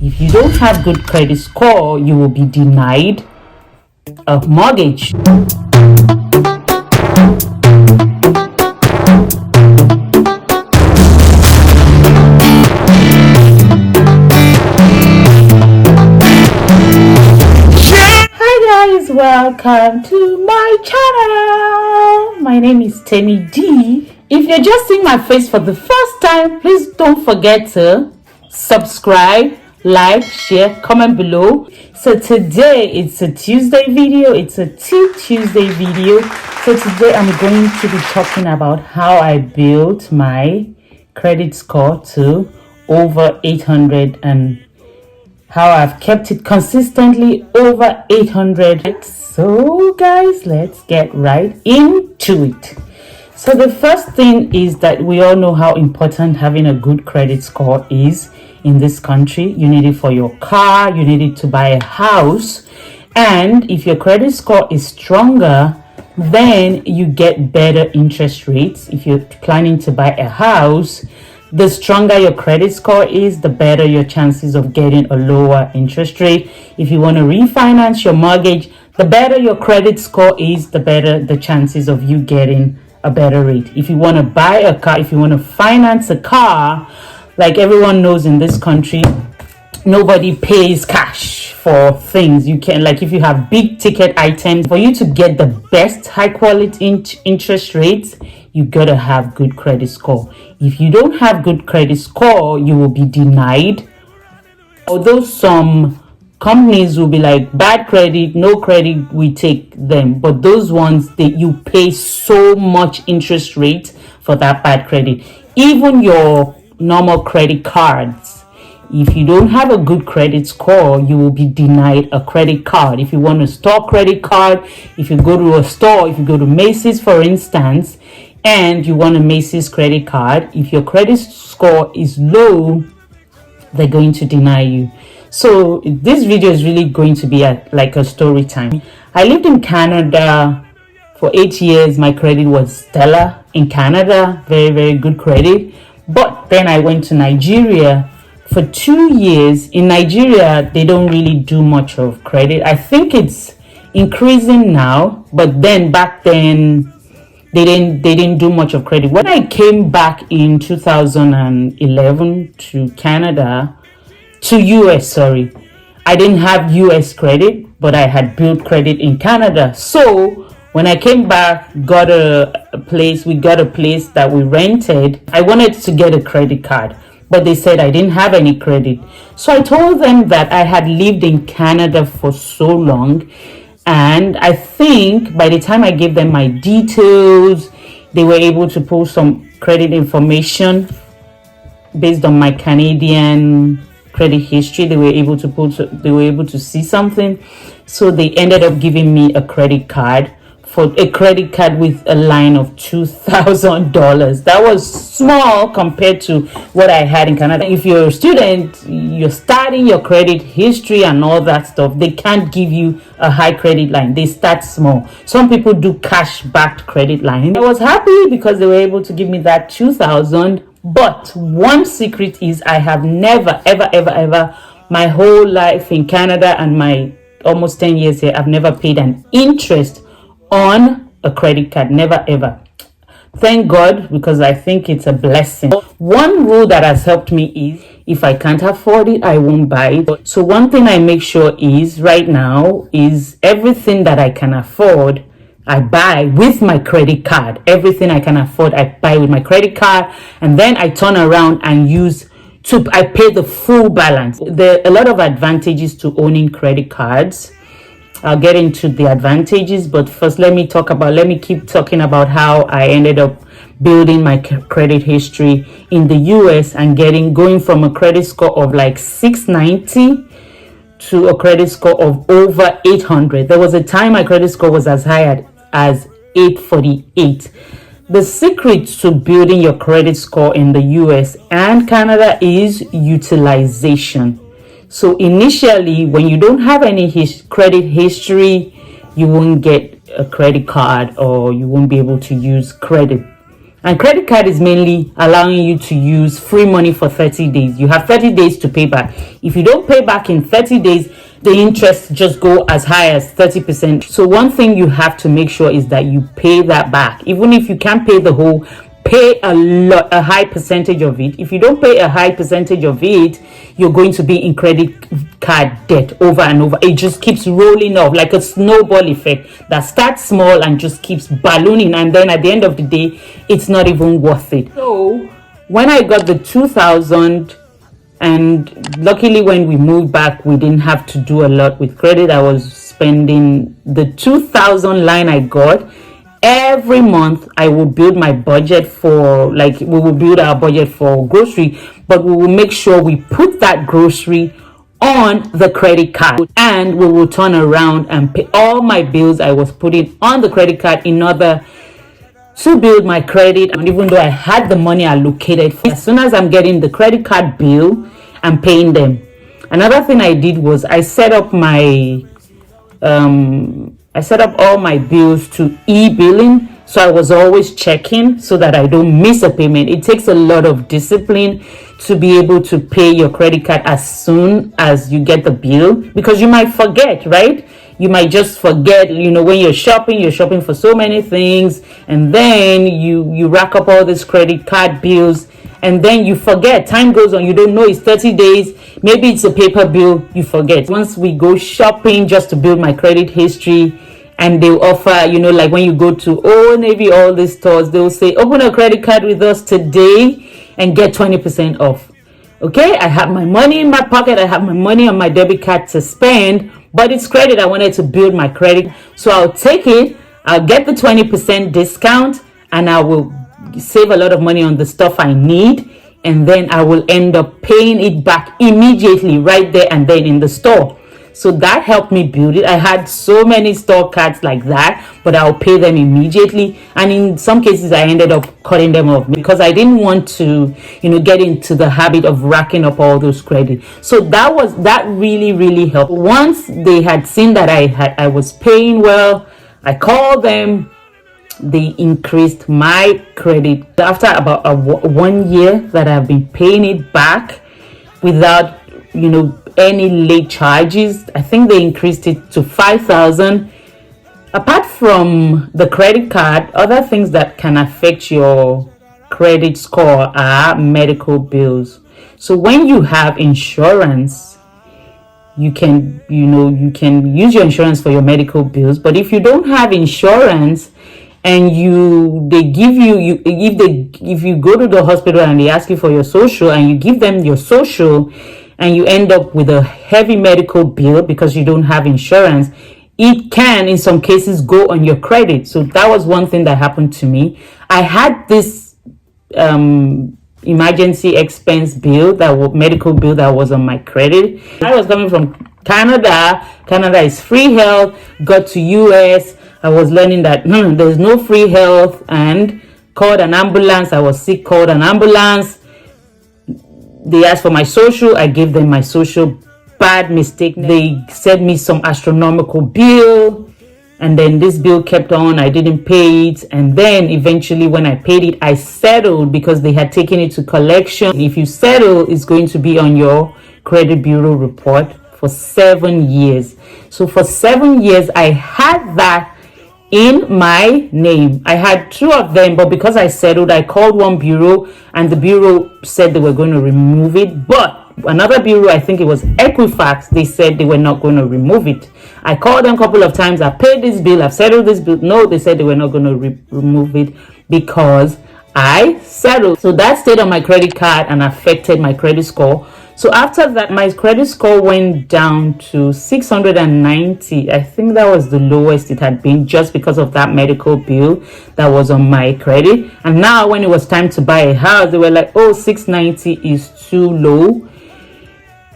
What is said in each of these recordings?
If you don't have good credit score, you will be denied a mortgage. Welcome to my channel. My name is Temi D. If you're just seeing my face for the first time, please don't forget to subscribe, like, share, comment below. So today it's a Tuesday video. It's a Tuesday video. So today I'm going to be talking about how I built my credit score to over 800 and how I've kept it consistently over 800. So guys, let's get right into it. So the first thing is that we all know how important having a good credit score is in this country. You need it for your car, you need it to buy a house, and if your credit score is stronger, then you get better interest rates. If you're planning to buy a house, the stronger your credit score is, the better your chances of getting a lower interest rate. If you want to refinance your mortgage, the better your credit score is, the better the chances of you getting a better rate. If you want to buy a car, if you want to finance a car, like everyone knows in this country, nobody pays cash for things. You can, like if you have big ticket items, for you to get the best high quality interest rates, you gotta have good credit score. If you don't have good credit score, you will be denied. Although some companies will be like, bad credit, no credit, we take them. But those ones that you pay so much interest rate for that bad credit. Even your normal credit cards, if you don't have a good credit score, you will be denied a credit card. If you want a store credit card, if you go to a store, if you go to Macy's, for instance, and you want a Macy's credit card, if your credit score is low, they're going to deny you. So this video is really going to be like a story time. I lived in Canada for 8 years. My credit was stellar in Canada, very, very good credit. But then I went to Nigeria for 2 years. In Nigeria, they don't really do much of credit. I think it's increasing now, but then back then they didn't do much of credit. When I came back in 2011 to Canada, to US, sorry, I didn't have US credit, but I had built credit in Canada. So when I came back, we got a place that we rented. I wanted to get a credit card, but they said I didn't have any credit. So I told them that I had lived in Canada for so long, and I think by the time I gave them my details, they were able to pull some credit information based on my Canadian credit history. They were able to see something. So they ended up giving me a credit card with a line of $2,000. That was small compared to what I had in Canada. If you're a student, you're starting your credit history and all that stuff, they can't give you a high credit line. They start small. Some people do cash-backed credit line. I was happy because they were able to give me that $2,000. But one secret is I have never, ever, my whole life in Canada and my almost 10 years here, I've never paid an interest on a credit card. Never, ever. Thank God, because I think it's a blessing. One rule that has helped me is if I can't afford it, I won't buy it. So one thing I make sure is right now is everything that I can afford, I buy with my credit card. Everything I can afford, I buy with my credit card, and then I turn around and I pay the full balance. There are a lot of advantages to owning credit cards. I'll get into the advantages, but first let me keep talking about how I ended up building my credit history in the US and going from a credit score of like 690 to a credit score of over 800. There was a time my credit score was as high as 848. The secret to building your credit score in the US and Canada is utilization. So initially, when you don't have any credit history, you won't get a credit card or you won't be able to use credit. And credit card is mainly allowing you to use free money for 30 days. You have 30 days to pay back. If you don't pay back in 30 days, the interest just go as high as 30%. So one thing you have to make sure is that you pay that back. Even if you can't pay the whole, pay a high percentage of it. If you don't pay a high percentage of it, you're going to be in credit card debt over and over. It just keeps rolling off like a snowball effect that starts small and just keeps ballooning, and then at the end of the day, it's not even worth it. So when I got the 2000, and luckily when we moved back, we didn't have to do a lot with credit. I was spending the 2000 line I got. Every month I will build my budget for, like, we will build our budget for grocery, but we will make sure we put that grocery on the credit card, and we will turn around and pay all my bills I was putting on the credit card in order to build my credit. And even though I had the money allocated for, as soon as I'm getting the credit card bill, I'm paying them. Another thing I did was I set up all my bills to e-billing, so I was always checking so that I don't miss a payment. It takes a lot of discipline to be able to pay your credit card as soon as you get the bill, because you might forget, right? You might just forget, when you're shopping for so many things, and then you rack up all these credit card bills, and then you forget. Time goes on, you don't know it's 30 days, maybe it's a paper bill, you forget. Once we go shopping just to build my credit history, and they'll offer, like when you go to Old Navy, all these stores, they'll say, open a credit card with us today and get 20% off. Okay, I have my money in my pocket, I have my money on my debit card to spend, but it's credit. I wanted to build my credit, so I'll take it, I'll get the 20% discount, and I will save a lot of money on the stuff I need, and then I will end up paying it back immediately right there and then in the store. So that helped me build it. I had so many store cards like that, but I'll pay them immediately. And in some cases, I ended up cutting them off because I didn't want to, get into the habit of racking up all those credits. So that really, really helped. Once they had seen that I was paying well, I called them. They increased my credit. After about 1 year that I've been paying it back without, any late charges, I think they increased it to 5,000. Apart from the credit card, other things that can affect your credit score are medical bills. So when you have insurance, you can use your insurance for your medical bills. But if you don't have insurance, and if you go to the hospital and they ask you for your social, and you give them your social, and you end up with a heavy medical bill because you don't have insurance, it can in some cases go on your credit. So that was one thing that happened to me. I had this emergency expense bill, medical bill that was on my credit. I was coming from Canada is free health. Got to US, I was learning that there's no free health, and called an ambulance. I was sick, called an ambulance. They asked for my social, I gave them my social. Bad mistake, they sent me some astronomical bill, and then this bill kept on. I didn't pay it, and then eventually when I paid it, I settled because they had taken it to collection. If you settle, it's going to be on your credit bureau report for 7 years. So for 7 years I had that in my name. I had 2 of them, but because I settled, I called one bureau, and the bureau said they were going to remove it. But another bureau, I think it was Equifax, they said they were not going to remove it. I called them a couple of times. I paid this bill, I've settled this bill. No, they said they were not going to remove it because I settled. So that stayed on my credit card and affected my credit score. So after that, my credit score went down to 690. I think that was the lowest it had been, just because of that medical bill that was on my credit. And now when it was time to buy a house, they were like, oh, 690 is too low.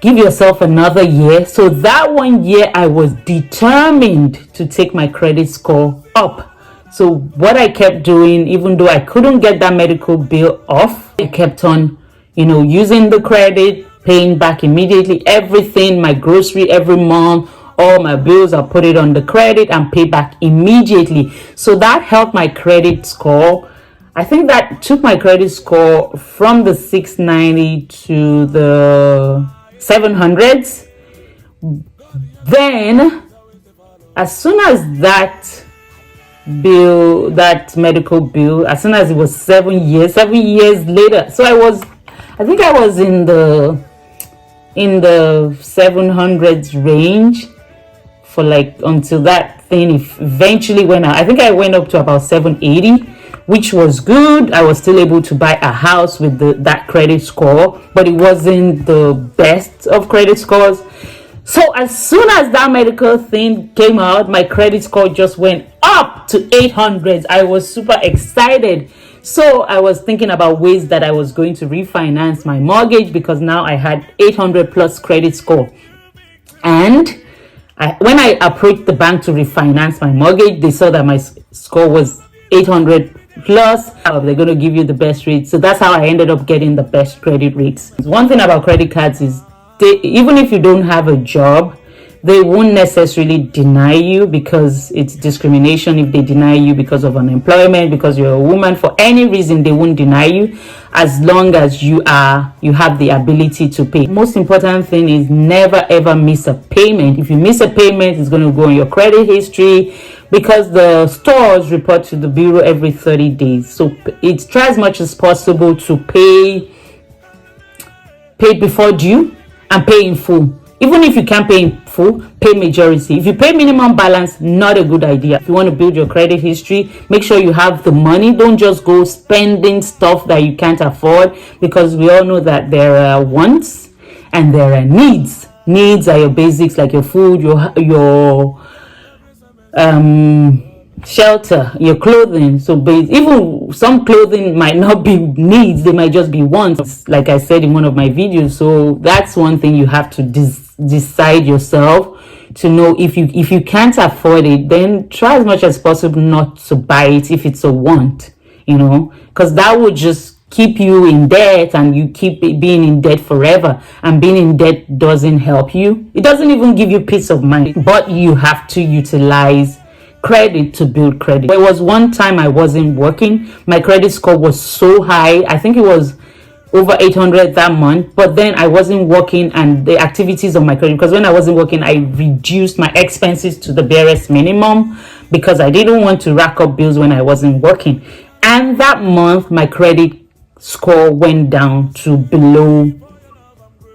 Give yourself another year. So that 1 year, I was determined to take my credit score up. So what I kept doing, even though I couldn't get that medical bill off, I kept on, using the credit, paying back immediately everything, my grocery every month, all my bills, I put it on the credit and pay back immediately. So that helped my credit score. I think that took my credit score from the 690 to the 700s. Then, as soon as that medical bill, as soon as it was 7 years later, so I think I was in the 700s range for like until that thing eventually went out. I think I went up to about 780, which was good. I was still able to buy a house with that credit score, but it wasn't the best of credit scores. So as soon as that medical thing came out, my credit score just went up to 800s. I was super excited. So I was thinking about ways that I was going to refinance my mortgage, because now I had 800 plus credit score. And when I approached the bank to refinance my mortgage, they saw that my score was 800 plus. They're going to give you the best rates. So that's how I ended up getting the best credit rates. One thing about credit cards is even if you don't have a job, they won't necessarily deny you, because it's discrimination if they deny you because of unemployment, because you're a woman. For any reason, they won't deny you, as long as you have the ability to pay. Most important thing is never ever miss a payment. If you miss a payment, it's going to go on your credit history, because the stores report to the bureau every 30 days. So try as much as possible to pay before due and pay in full. Even if you can't pay in full, pay majority. If you pay minimum balance, not a good idea. If you want to build your credit history, make sure you have the money. Don't just go spending stuff that you can't afford, because we all know that there are wants and there are needs. Needs are your basics, like your food, your shelter, your clothing. So even some clothing might not be needs, they might just be wants, like I said in one of my videos. So that's one thing you have to decide yourself, to know if you can't afford it, then try as much as possible not to buy it if it's a want, because that would just keep you in debt, and you keep being in debt forever, and being in debt doesn't help you. It doesn't even give you peace of mind. But you have to utilize credit to build credit. There was one time I wasn't working, my credit score was so high, I think it was over 800 that month, but then I wasn't working, and the activities of my credit, because when I wasn't working, I reduced my expenses to the barest minimum, because I didn't want to rack up bills when I wasn't working. And that month my credit score went down to below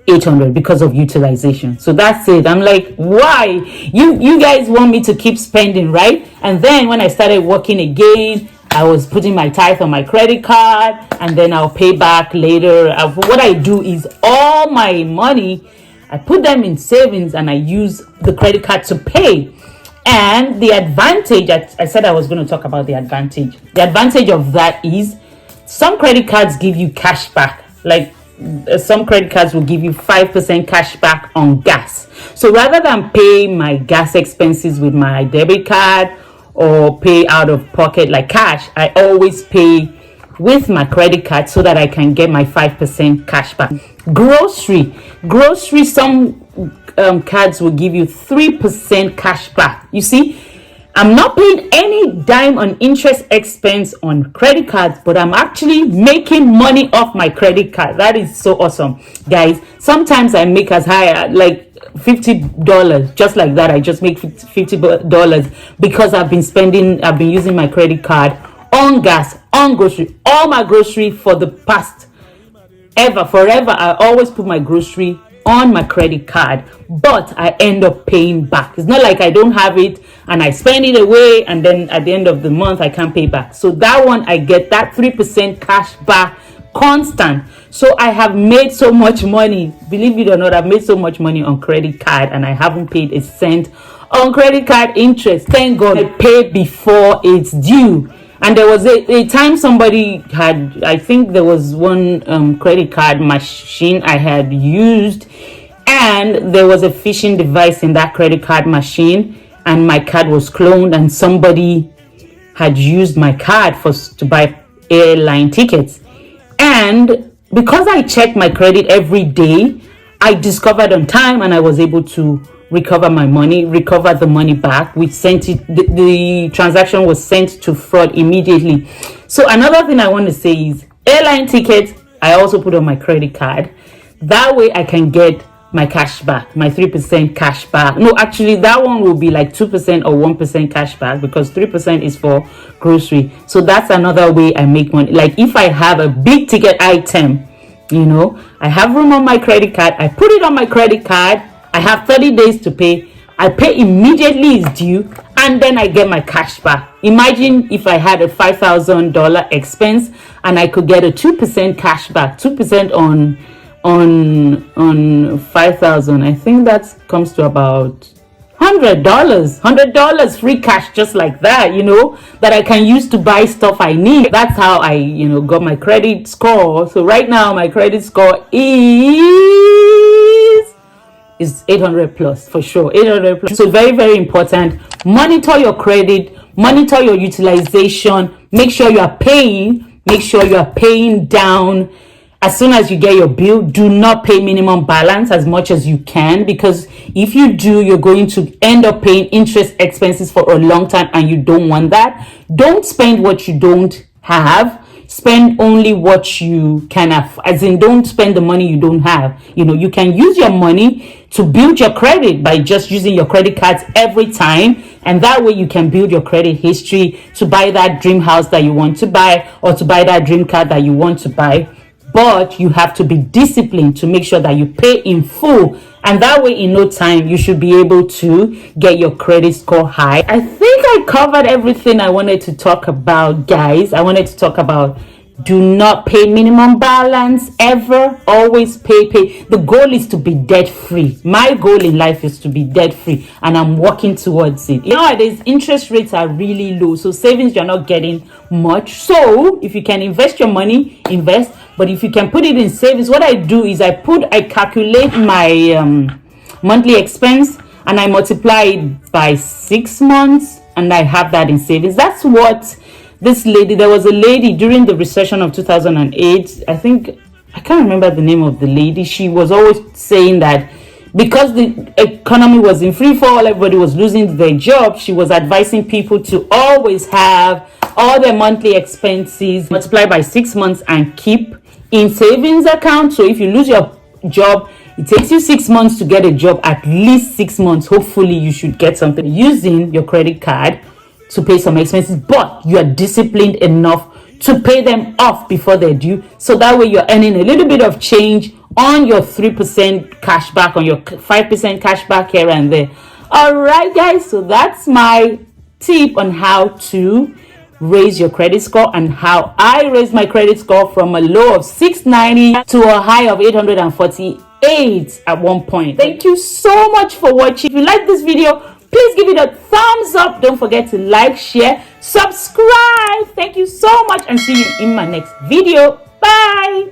800 because of utilization. So that's it. I'm like, why? You guys want me to keep spending, right? And then when I started working again, I was putting my tithe on my credit card, and then I'll pay back later. What I do is all my money, I put them in savings, and I use the credit card to pay. And the advantage, I said I was going to talk about the advantage. The advantage of that is some credit cards give you cash back. Like some credit cards will give you 5% cash back on gas. So rather than pay my gas expenses with my debit card or pay out of pocket like cash, I always pay with my credit card so that I can get my 5% cash back. Grocery, some cards will give you 3% cash back. You see, I'm not paying any dime on interest expense on credit cards, but I'm actually making money off my credit card. That is so awesome, guys. Sometimes I make as high like $50, just like that. I just make $50 because I've been using my credit card on gas, on grocery, all my grocery for the past forever. I always put my grocery on my credit card, but I end up paying back. It's not like I don't have it and I spend it away, and then at the end of the month I can't pay back. So that one, I get that 3% cash back constant. So I have made so much money, believe it or not. I've made so much money on credit card, and I haven't paid a cent on credit card interest. Thank God I pay before it's due. And there was a time somebody had, I think there was one credit card machine I had used, and there was a phishing device in that credit card machine, and my card was cloned, and somebody had used my card to buy airline tickets. And because I checked my credit every day, I discovered on time, and I was able to recover the money back. We sent it, the transaction was sent to fraud immediately. So another thing I want to say is airline tickets, I also put on my credit card. That way I can get my cash back, my 3% cash back. No, actually that one will be like 2% or 1% cash back, because 3% is for grocery. So that's another way I make money. Like if I have a big ticket item, you know, I have room on my credit card, I put it on my credit card, I have 30 days to pay, I pay immediately, it's due, and then I get my cash back. Imagine if I had a $5,000 expense and I could get a 2% cash back, 2% on 5,000. I think that comes to about $100 free cash, just like that, you know, that I can use to buy stuff I need. That's how I, you know, got my credit score. So right now my credit score is 800 plus, for sure, 800 plus. So very, very important. Monitor your credit, monitor your utilization, make sure you are paying, make sure you are paying down. As soon as you get your bill, do not pay minimum balance as much as you can, because if you do, you're going to end up paying interest expenses for a long time, and you don't want that. Don't spend what you don't have. Spend only what you can have, as in don't spend the money you don't have. You know, you can use your money to build your credit by just using your credit cards every time, and that way you can build your credit history to buy that dream house that you want to buy, or to buy that dream car that you want to buy. But you have to be disciplined to make sure that you pay in full, and that way in no time you should be able to get your credit score high. I think I covered everything I wanted to talk about, guys. I wanted to talk about do not pay minimum balance ever. Always pay. The goal is to be debt free. My goal in life is to be debt free, and I'm working towards it. Nowadays interest rates are really low, so savings, you're not getting much. So if you can invest your money, invest. But if you can put it in savings, what I do is I calculate my monthly expense, and I multiply it by 6 months, and I have that in savings. That's what this lady, there was a lady during the recession of 2008, I think, I can't remember the name of the lady. She was always saying that because the economy was in free fall, everybody was losing their job, she was advising people to always have all their monthly expenses multiplied by 6 months and keep in savings account. So if you lose your job, it takes you 6 months to get a job, at least 6 months. Hopefully you should get something using your credit card to pay some expenses, but you are disciplined enough to pay them off before they're due. So that way you're earning a little bit of change on your 3% cash back, on your 5% cash back here and there. All right, guys. So that's my tip on how to raise your credit score, and how I raised my credit score from a low of 690 to a high of 848 at one point. Thank you so much for watching. If you like this video, please give it a thumbs up. Don't forget to like, share, subscribe. Thank you so much, and see you in my next video. Bye.